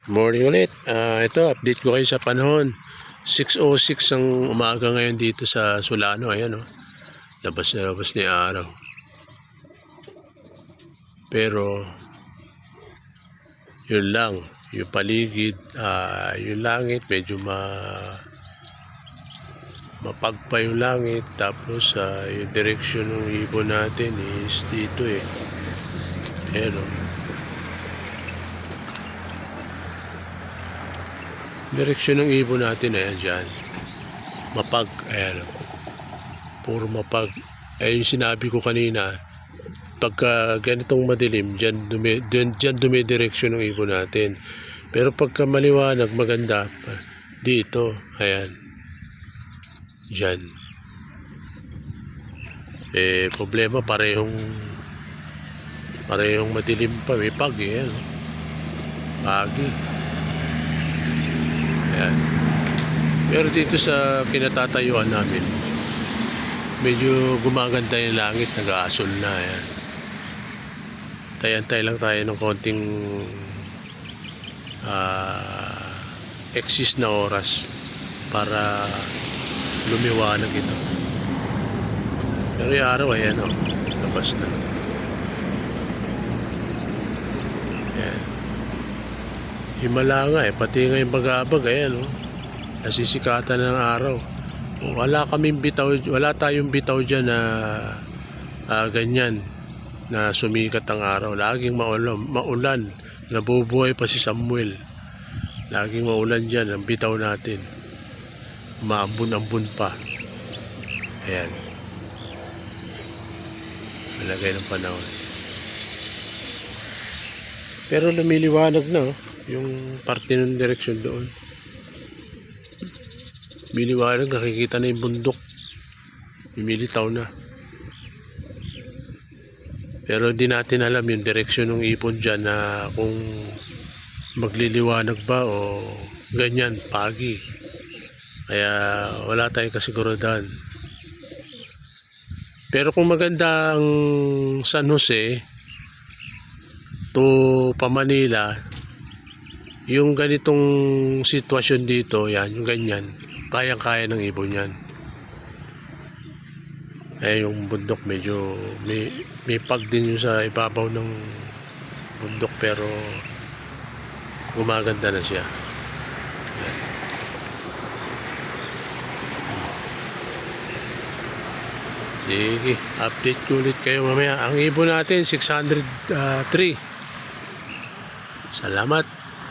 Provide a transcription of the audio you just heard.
Morning ulit. Ito, update ko kayo sa panahon. 6:06 ang umaga ngayon dito sa Solano. Ayan, oh. Labas na labas ni araw. Pero, yun lang. Yung paligid, yung langit, medyo mapagpa yung langit. Tapos, yung direksyon ng ibon natin is dito eh. Ayan, oh. Direksyon ng ibon natin, ayan dyan. Mapag, ayan. Puro mapag. Ayan yung sinabi ko kanina. Pagka ganitong madilim, dyan dumidireksyon ng ibon natin. Pero pagka maliwanag, maganda, dito, ayan. Dyan. Problema, parehong madilim pa. May pag, ayan. Pagi. Ayan. Pero dito sa kinatatayuan namin, medyo gumaganda yung langit, nag-aasol na. Ayan. Tayantay lang tayo ng konting exist na oras para lumiwanag ito. Pero yung araw, ayan o, labas na. Ayan. Himala nga pati nga yung bagabag, ayan o, nasisikatan ng araw. Wala tayong bitaw dyan na ganyan na sumikat ang araw. Laging maulan, nabubuhay pa si Samuel. Laging maulan dyan ang bitaw natin, maambun-ambun pa. Ayan, malagay ng panahon. Pero lumiliwanag na yung parte ng direksyon doon. Miliwanag, nakikita na yung bundok. Lumilitaw na. Pero di natin alam yung direksyon ng ipon dyan na kung magliliwanag ba o ganyan, pagi. Kaya wala tayong kasigurudan. Pero kung maganda ang San Jose to pa Manila, yung ganitong sitwasyon dito, yan, yung ganyan, kayang-kaya ng ibon yan. Yung bundok medyo may pag din yung sa ibabaw ng bundok, pero gumaganda na siya. Ayan. Sige, update ko ulit kayo mamaya. Ang ibon natin 603. Salamat.